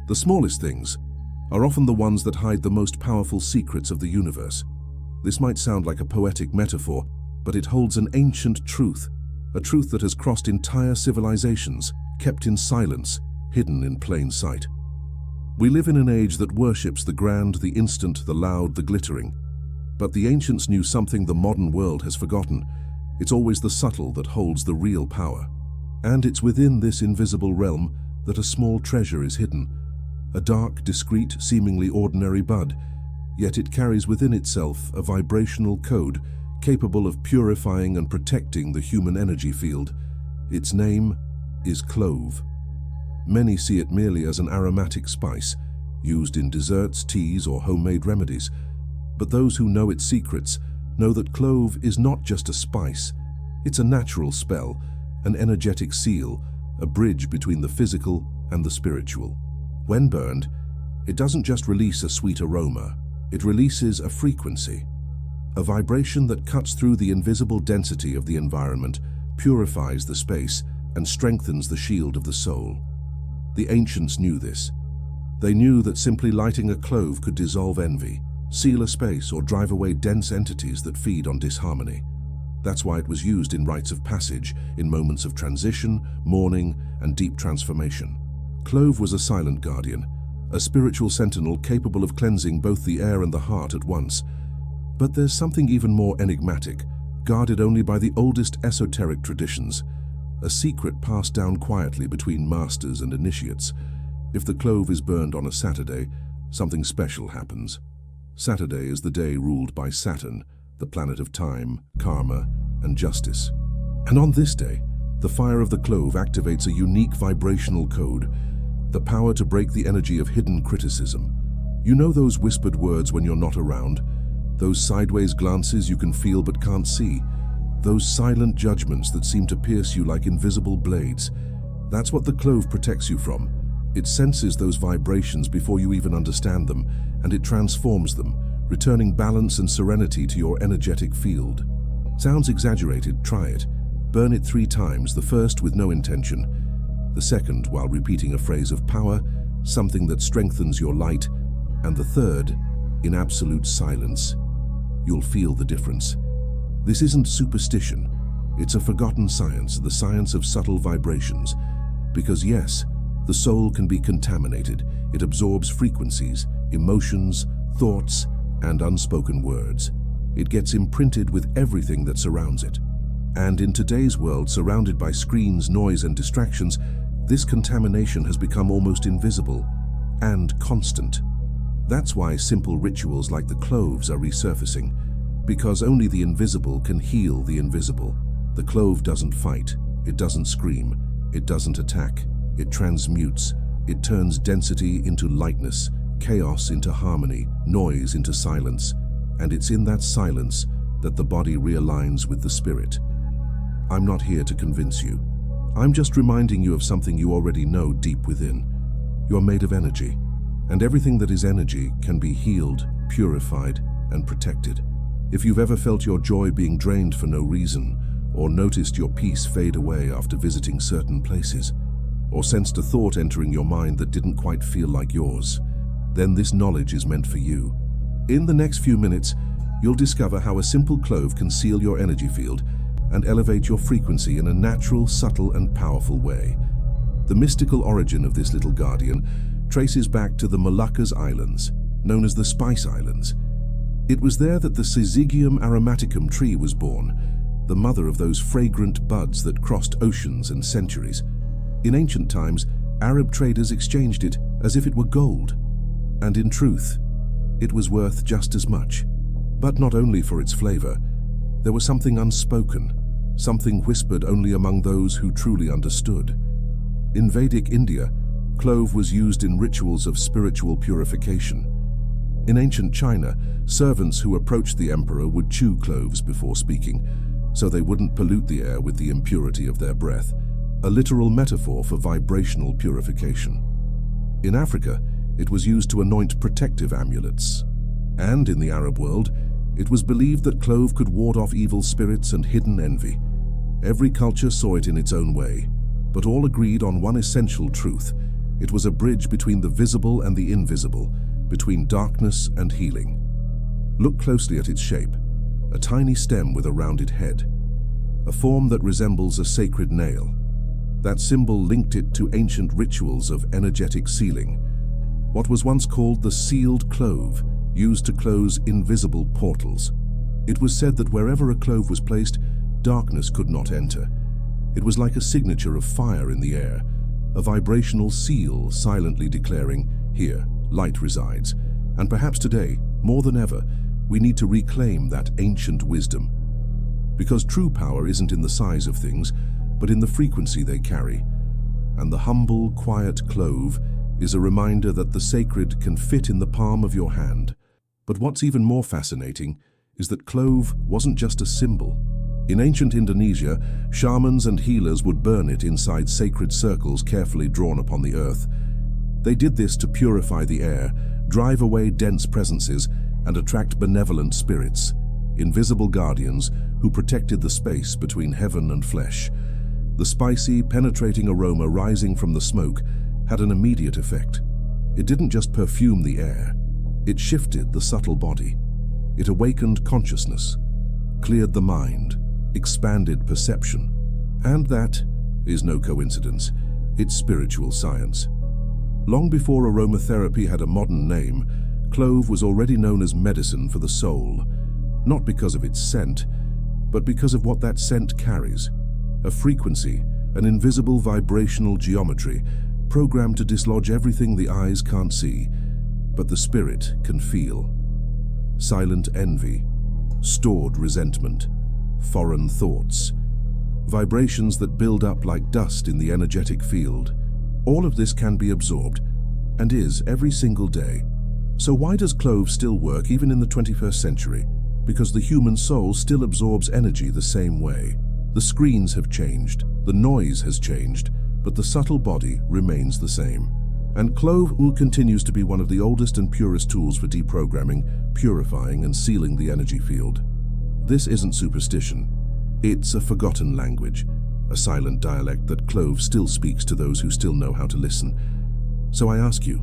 The smallest things are often the ones that hide the most powerful secrets of the universe. This might sound like a poetic metaphor, but it holds an ancient truth, a truth that has crossed entire civilizations, kept in silence, hidden in plain sight. We live in an age that worships the grand, the instant, the loud, the glittering. But the ancients knew something the modern world has forgotten. It's always the subtle that holds the real power. And it's within this invisible realm that a small treasure is hidden. A dark, discreet, seemingly ordinary bud, yet it carries within itself a vibrational code capable of purifying and protecting the human energy field. Its name is clove. Many see it merely as an aromatic spice, used in desserts, teas, or homemade remedies. But those who know its secrets know that clove is not just a spice. It's a natural spell, an energetic seal, a bridge between the physical and the spiritual. When burned, it doesn't just release a sweet aroma, it releases a frequency, a vibration that cuts through the invisible density of the environment, purifies the space, and strengthens the shield of the soul. The ancients knew this. They knew that simply lighting a clove could dissolve envy, seal a space, or drive away dense entities that feed on disharmony. That's why it was used in rites of passage, in moments of transition, mourning, and deep transformation. Clove was a silent guardian, a spiritual sentinel capable of cleansing both the air and the heart at once. But there's something even more enigmatic, guarded only by the oldest esoteric traditions, a secret passed down quietly between masters and initiates. If the clove is burned on a Saturday, something special happens. Saturday is the day ruled by Saturn, the planet of time, karma, and justice. And on this day, the fire of the clove activates a unique vibrational code, the power to break the energy of hidden criticism. You know those whispered words when you're not around? Those sideways glances you can feel but can't see? Those silent judgments that seem to pierce you like invisible blades? That's what the clove protects you from. It senses those vibrations before you even understand them, and it transforms them, returning balance and serenity to your energetic field. Sounds exaggerated, try it. Burn it 3 times, the first with no intention, the second while repeating a phrase of power, something that strengthens your light, and the third in absolute silence. You'll feel the difference. This isn't superstition. It's a forgotten science, the science of subtle vibrations. Because yes, the soul can be contaminated. It absorbs frequencies, emotions, thoughts, and unspoken words. It gets imprinted with everything that surrounds it. And in today's world, surrounded by screens, noise, and distractions, this contamination has become almost invisible and constant. That's why simple rituals like the cloves are resurfacing, because only the invisible can heal the invisible. The clove doesn't fight, it doesn't scream, it doesn't attack, it transmutes, it turns density into lightness, chaos into harmony, noise into silence, and it's in that silence that the body realigns with the spirit. I'm not here to convince you. I'm just reminding you of something you already know deep within. You're made of energy, and everything that is energy can be healed, purified, and protected. If you've ever felt your joy being drained for no reason, or noticed your peace fade away after visiting certain places, or sensed a thought entering your mind that didn't quite feel like yours, then this knowledge is meant for you. In the next few minutes, you'll discover how a simple clove can seal your energy field and elevate your frequency in a natural, subtle, and powerful way. The mystical origin of this little guardian traces back to the Moluccas Islands, known as the Spice Islands. It was there that the Syzygium aromaticum tree was born, the mother of those fragrant buds that crossed oceans and centuries. In ancient times, Arab traders exchanged it as if it were gold. And in truth, it was worth just as much. But not only for its flavor, there was something unspoken, something whispered only among those who truly understood. In Vedic India, clove was used in rituals of spiritual purification. In ancient China, servants who approached the emperor would chew cloves before speaking, so they wouldn't pollute the air with the impurity of their breath, a literal metaphor for vibrational purification. In Africa, it was used to anoint protective amulets. And in the Arab world, it was believed that clove could ward off evil spirits and hidden envy. Every culture saw it in its own way, but all agreed on one essential truth. It was a bridge between the visible and the invisible, between darkness and healing. Look closely at its shape, a tiny stem with a rounded head, a form that resembles a sacred nail. That symbol linked it to ancient rituals of energetic sealing, what was once called the sealed clove, used to close invisible portals. It was said that wherever a clove was placed, darkness could not enter. It was like a signature of fire in the air, a vibrational seal silently declaring, "Here, light resides." And perhaps today, more than ever, we need to reclaim that ancient wisdom. Because true power isn't in the size of things, but in the frequency they carry. And the humble, quiet clove is a reminder that the sacred can fit in the palm of your hand. But what's even more fascinating is that clove wasn't just a symbol. In ancient Indonesia, shamans and healers would burn it inside sacred circles carefully drawn upon the earth. They did this to purify the air, drive away dense presences, and attract benevolent spirits, invisible guardians who protected the space between heaven and flesh. The spicy, penetrating aroma rising from the smoke had an immediate effect. It didn't just perfume the air, it shifted the subtle body. It awakened consciousness, cleared the mind, expanded perception. And that is no coincidence, it's spiritual science. Long before aromatherapy had a modern name, clove was already known as medicine for the soul, not because of its scent, but because of what that scent carries. A frequency, an invisible vibrational geometry, programmed to dislodge everything the eyes can't see, but the spirit can feel. Silent envy, stored resentment, foreign thoughts, vibrations that build up like dust in the energetic field. All of this can be absorbed, and is every single day. So why does clove still work even in the 21st century? Because the human soul still absorbs energy the same way. The screens have changed, the noise has changed, but the subtle body remains the same. And clove continues to be one of the oldest and purest tools for deprogramming, purifying, and sealing the energy field. This isn't superstition. It's a forgotten language, a silent dialect that clove still speaks to those who still know how to listen. So I ask you,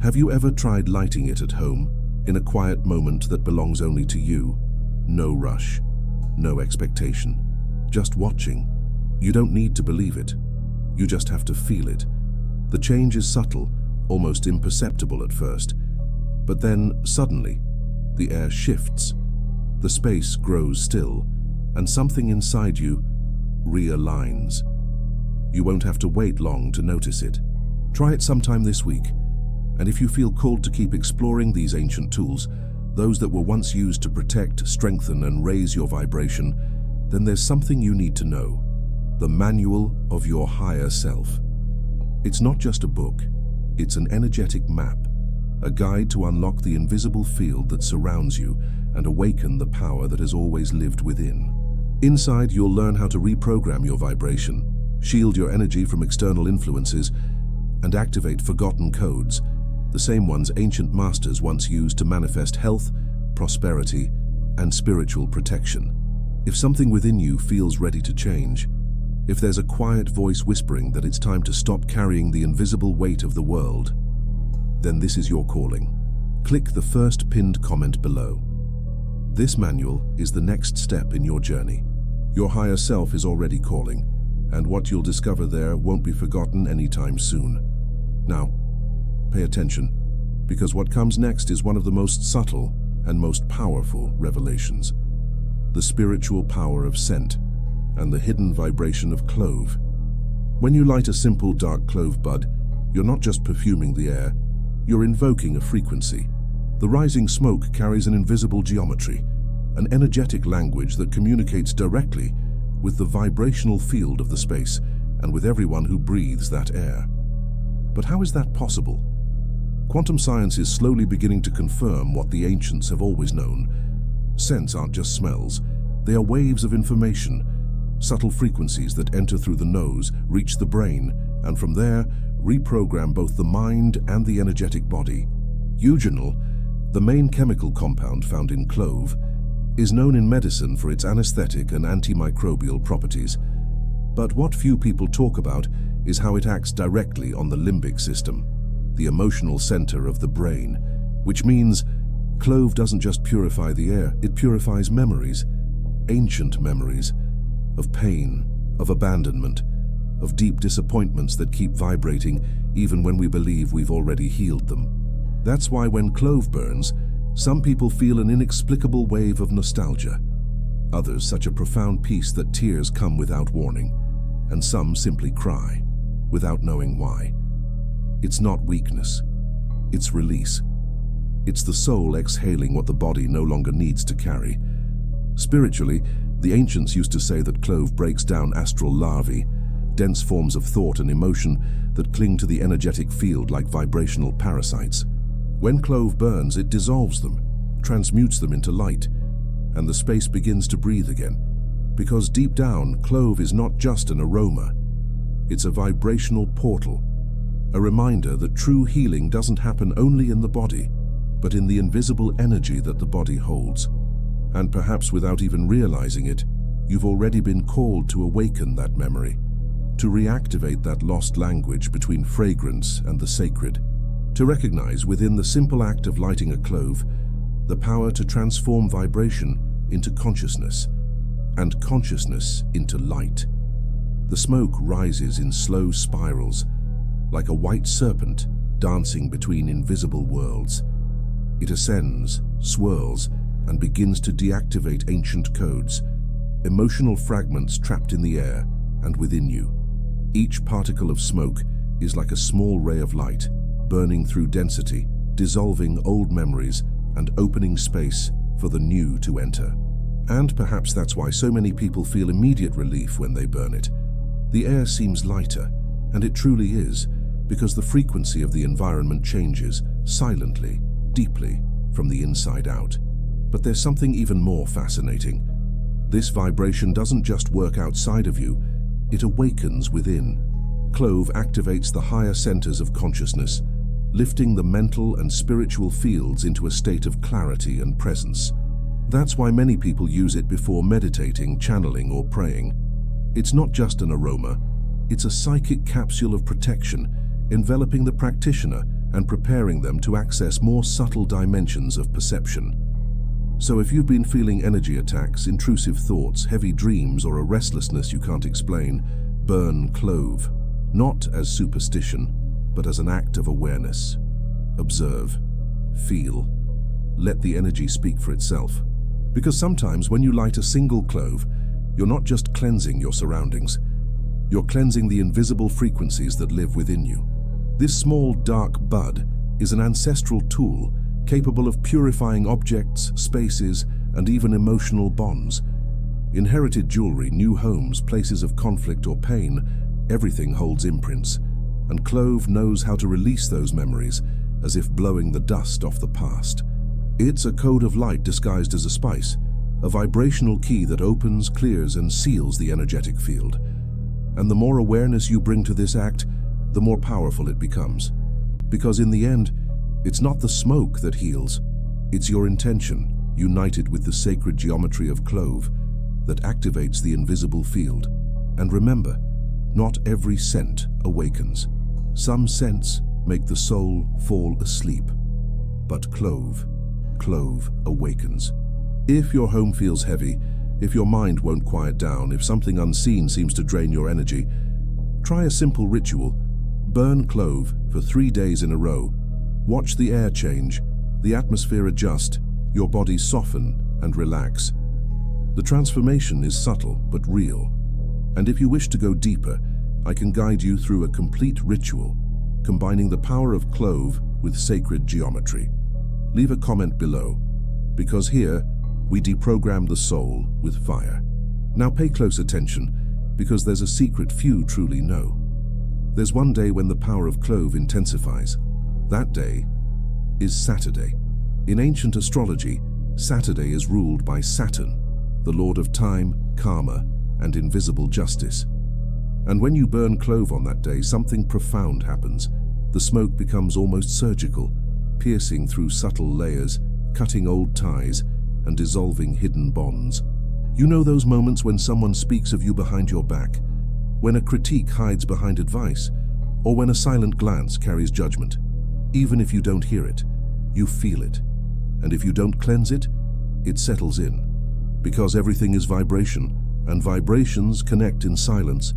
have you ever tried lighting it at home, in a quiet moment that belongs only to you? No rush, no expectation, just watching. You don't need to believe it. You just have to feel it. The change is subtle, almost imperceptible at first. But then, suddenly, the air shifts. The space grows still, and something inside you realigns. You won't have to wait long to notice it. Try it sometime this week, and if you feel called to keep exploring these ancient tools, those that were once used to protect, strengthen, and raise your vibration, then there's something you need to know: the manual of your higher self. It's not just a book, it's an energetic map, a guide to unlock the invisible field that surrounds you and awaken the power that has always lived within. Inside, you'll learn how to reprogram your vibration, shield your energy from external influences, and activate forgotten codes, the same ones ancient masters once used to manifest health, prosperity, and spiritual protection. If something within you feels ready to change, if there's a quiet voice whispering that it's time to stop carrying the invisible weight of the world, then this is your calling. Click the first pinned comment below. This manual is the next step in your journey. Your higher self is already calling, and what you'll discover there won't be forgotten anytime soon. Now, pay attention, because what comes next is one of the most subtle and most powerful revelations: the spiritual power of scent and the hidden vibration of clove. When you light a simple dark clove bud, you're not just perfuming the air, you're invoking a frequency. The rising smoke carries an invisible geometry, an energetic language that communicates directly with the vibrational field of the space and with everyone who breathes that air. But how is that possible? Quantum science is slowly beginning to confirm what the ancients have always known. Scents aren't just smells, they are waves of information, subtle frequencies that enter through the nose, reach the brain, and from there, reprogram both the mind and the energetic body. Eugenol, the main chemical compound found in clove, is known in medicine for its anesthetic and antimicrobial properties. But what few people talk about is how it acts directly on the limbic system. the emotional center of the brain, which means clove doesn't just purify the air, it purifies memories, ancient memories, of pain, of abandonment, of deep disappointments that keep vibrating even when we believe we've already healed them. That's why when clove burns, some people feel an inexplicable wave of nostalgia, others such a profound peace that tears come without warning, and some simply cry, without knowing why. It's not weakness, it's release. It's the soul exhaling what the body no longer needs to carry. Spiritually, the ancients used to say that clove breaks down astral larvae, dense forms of thought and emotion that cling to the energetic field like vibrational parasites. When clove burns, it dissolves them, transmutes them into light, and the space begins to breathe again. Because deep down, clove is not just an aroma, it's a vibrational portal, a reminder that true healing doesn't happen only in the body, but in the invisible energy that the body holds. And perhaps without even realizing it, you've already been called to awaken that memory, to reactivate that lost language between fragrance and the sacred, to recognize within the simple act of lighting a clove the power to transform vibration into consciousness, and consciousness into light. The smoke rises in slow spirals, like a white serpent dancing between invisible worlds. It ascends, swirls, and begins to deactivate ancient codes, emotional fragments trapped in the air and within you. Each particle of smoke is like a small ray of light, burning through density, dissolving old memories and opening space for the new to enter. And perhaps that's why so many people feel immediate relief when they burn it. The air seems lighter, and it truly is, because the frequency of the environment changes, silently, deeply, from the inside out. But there's something even more fascinating. This vibration doesn't just work outside of you, it awakens within. Clove activates the higher centers of consciousness, lifting the mental and spiritual fields into a state of clarity and presence. That's why many people use it before meditating, channeling, or praying. It's not just an aroma, it's a psychic capsule of protection, enveloping the practitioner and preparing them to access more subtle dimensions of perception. So if you've been feeling energy attacks, intrusive thoughts, heavy dreams, or a restlessness you can't explain, burn clove, not as superstition, but as an act of awareness. Observe, feel, let the energy speak for itself. Because sometimes when you light a single clove, you're not just cleansing your surroundings, you're cleansing the invisible frequencies that live within you. This small dark bud is an ancestral tool capable of purifying objects, spaces, and even emotional bonds. Inherited jewelry, new homes, places of conflict or pain, everything holds imprints, and clove knows how to release those memories as if blowing the dust off the past. It's a code of light disguised as a spice, a vibrational key that opens, clears, and seals the energetic field. And the more awareness you bring to this act, the more powerful it becomes. Because in the end, it's not the smoke that heals, it's your intention, united with the sacred geometry of clove, that activates the invisible field. And remember, not every scent awakens. Some scents make the soul fall asleep. But clove awakens. If your home feels heavy, if your mind won't quiet down, if something unseen seems to drain your energy, try a simple ritual. Burn clove for 3 days in a row. Watch the air change, the atmosphere adjust, your body soften and relax. The transformation is subtle but real. And if you wish to go deeper, I can guide you through a complete ritual, combining the power of clove with sacred geometry. Leave a comment below, because here we deprogram the soul with fire. Now pay close attention, because there's a secret few truly know. There's one day when the power of clove intensifies. That day is Saturday. In ancient astrology, Saturday is ruled by Saturn, the lord of time, karma, and invisible justice. And when you burn clove on that day, something profound happens. The smoke becomes almost surgical, piercing through subtle layers, cutting old ties, and dissolving hidden bonds. You know those moments when someone speaks of you behind your back, when a critique hides behind advice, or when a silent glance carries judgment. Even if you don't hear it, you feel it. And if you don't cleanse it, it settles in. Because everything is vibration, and vibrations connect in silence.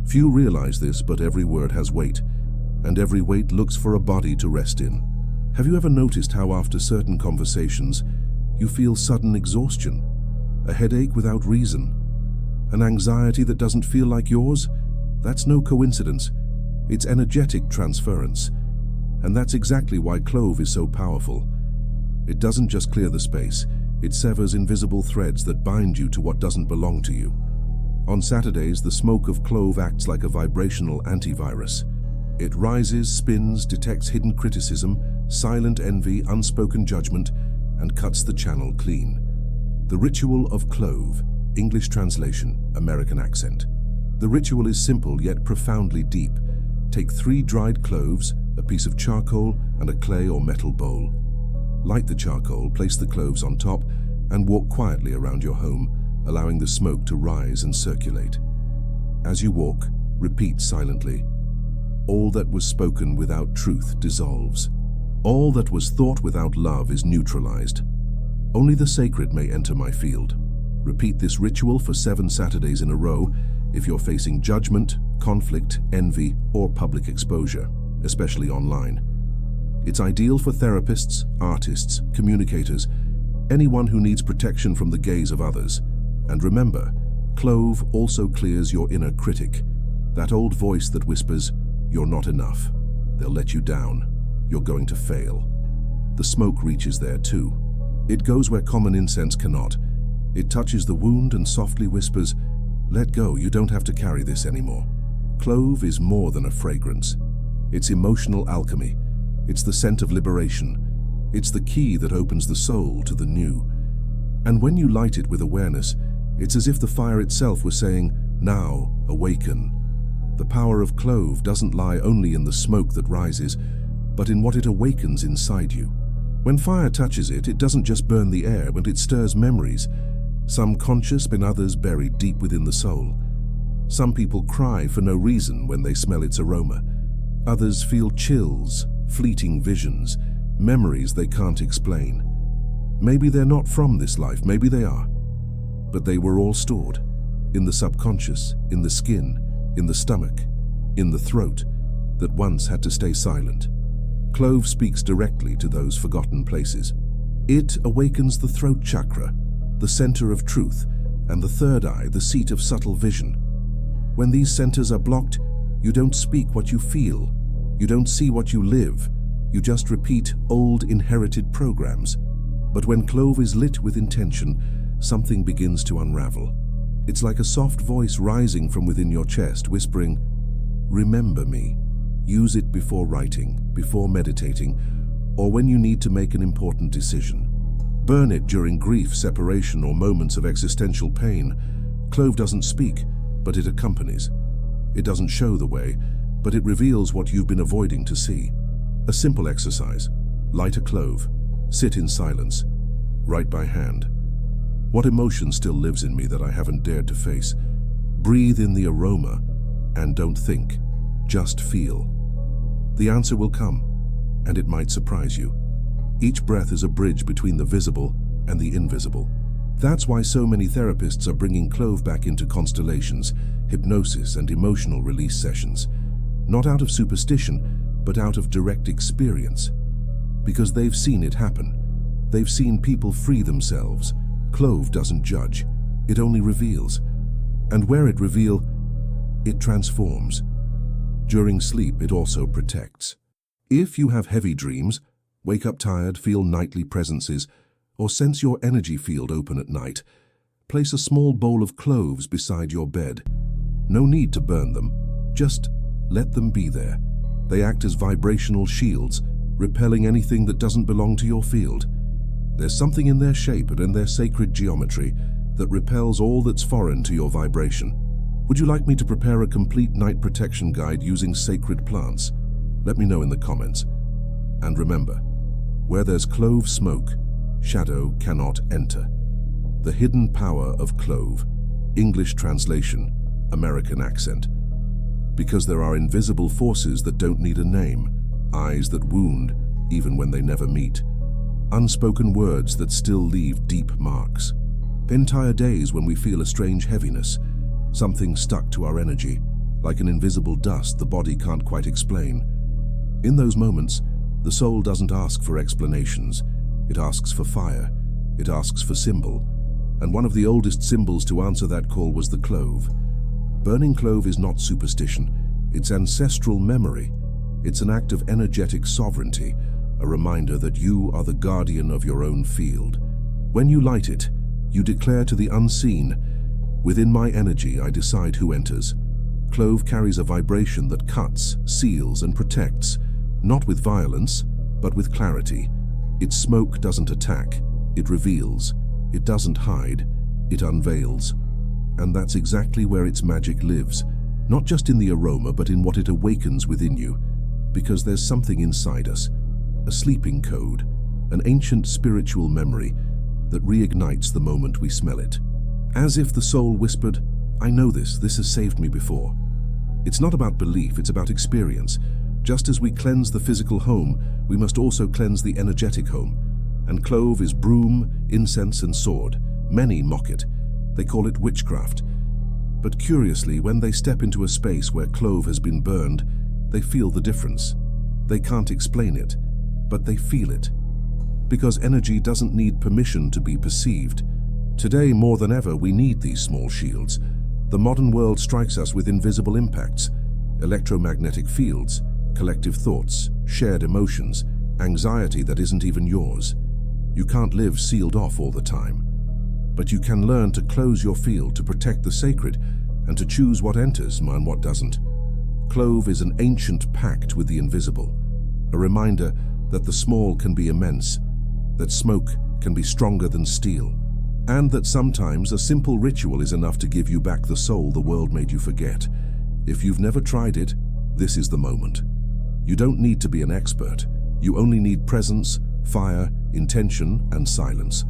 Few realize this, but every word has weight, and every weight looks for a body to rest in. Have you ever noticed how after certain conversations, you feel sudden exhaustion, a headache without reason, an anxiety that doesn't feel like yours? That's no coincidence. It's energetic transference. And that's exactly why Clove is so powerful. It doesn't just clear the space, it severs invisible threads that bind you to what doesn't belong to you. On Saturdays, the smoke of Clove acts like a vibrational antivirus. It rises, spins, detects hidden criticism, silent envy, unspoken judgment, and cuts the channel clean. The ritual of Clove, English translation, American accent. The ritual is simple yet profoundly deep. Take 3 dried cloves, a piece of charcoal, and a clay or metal bowl. Light the charcoal, place the cloves on top, and walk quietly around your home, allowing the smoke to rise and circulate. As you walk, repeat silently, "All that was spoken without truth dissolves. All that was thought without love is neutralized. Only the sacred may enter my field." Repeat this ritual for 7 Saturdays in a row if you're facing judgment, conflict, envy, or public exposure, especially online. It's ideal for therapists, artists, communicators, anyone who needs protection from the gaze of others. And remember, Clove also clears your inner critic, that old voice that whispers, "You're not enough. They'll let you down. You're going to fail." The smoke reaches there too. It goes where common incense cannot. It touches the wound and softly whispers, "Let go, you don't have to carry this anymore." Clove is more than a fragrance. It's emotional alchemy. It's the scent of liberation. It's the key that opens the soul to the new. And when you light it with awareness, it's as if the fire itself was saying, "Now, awaken." The power of Clove doesn't lie only in the smoke that rises, but in what it awakens inside you. When fire touches it, it doesn't just burn the air, but it stirs memories, some conscious and others buried deep within the soul. Some people cry for no reason when they smell its aroma. Others feel chills, fleeting visions, memories they can't explain. Maybe they're not from this life, maybe they are. But they were all stored in the subconscious, in the skin, in the stomach, in the throat, that once had to stay silent. Clove speaks directly to those forgotten places. It awakens the throat chakra, the center of truth, and the third eye, the seat of subtle vision. When these centers are blocked, you don't speak what you feel. You don't see what you live. You just repeat old inherited programs. But when Clove is lit with intention, something begins to unravel. It's like a soft voice rising from within your chest, whispering, "Remember me." Use it before writing, before meditating, or when you need to make an important decision. Burn it during grief, separation, or moments of existential pain. Clove doesn't speak, but it accompanies. It doesn't show the way, but it reveals what you've been avoiding to see. A simple exercise. Light a clove. Sit in silence. Write by hand. What emotion still lives in me that I haven't dared to face? Breathe in the aroma, and don't think. Just feel. The answer will come, and it might surprise you. Each breath is a bridge between the visible and the invisible. That's why so many therapists are bringing Clove back into constellations, hypnosis, and emotional release sessions. Not out of superstition, but out of direct experience. Because they've seen it happen. They've seen people free themselves. Clove doesn't judge, it only reveals. And where it reveals, it transforms. During sleep, it also protects. If you have heavy dreams, wake up tired, feel nightly presences, or sense your energy field open at night, place a small bowl of cloves beside your bed. No need to burn them, just let them be there. They act as vibrational shields, repelling anything that doesn't belong to your field. There's something in their shape and in their sacred geometry that repels all that's foreign to your vibration. Would you like me to prepare a complete night protection guide using sacred plants? Let me know in the comments. And remember, where there's clove smoke, shadow cannot enter. The hidden power of Clove, English translation, American accent. Because there are invisible forces that don't need a name, eyes that wound even when they never meet, unspoken words that still leave deep marks, entire days when we feel a strange heaviness, something stuck to our energy, like an invisible dust the body can't quite explain. In those moments, the soul doesn't ask for explanations. It asks for fire. It asks for symbol. And one of the oldest symbols to answer that call was the clove. Burning clove is not superstition. It's ancestral memory. It's an act of energetic sovereignty, a reminder that you are the guardian of your own field. When you light it, you declare to the unseen, "Within my energy, I decide who enters." Clove carries a vibration that cuts, seals, and protects, not with violence, but with clarity. Its smoke doesn't attack, it reveals. It doesn't hide, it unveils. And that's exactly where its magic lives, not just in the aroma, but in what it awakens within you. Because there's something inside us, a sleeping code, an ancient spiritual memory that reignites the moment we smell it. As if the soul whispered, "I know this has saved me before." It's not about belief, it's about experience. Just as we cleanse the physical home, we must also cleanse the energetic home. And clove is broom, incense, and sword. Many mock it. They call it witchcraft. But curiously, when they step into a space where clove has been burned, they feel the difference. They can't explain it, but they feel it. Because energy doesn't need permission to be perceived. Today, more than ever, we need these small shields. The modern world strikes us with invisible impacts, electromagnetic fields, collective thoughts, shared emotions, anxiety that isn't even yours. You can't live sealed off all the time. But you can learn to close your field, to protect the sacred, and to choose what enters and what doesn't. Clove is an ancient pact with the invisible, a reminder that the small can be immense, that smoke can be stronger than steel, and that sometimes a simple ritual is enough to give you back the soul the world made you forget. If you've never tried it, this is the moment. You don't need to be an expert. You only need presence, fire, intention, and silence.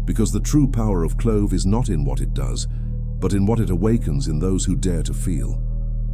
Because the true power of clove is not in what it does, but in what it awakens in those who dare to feel.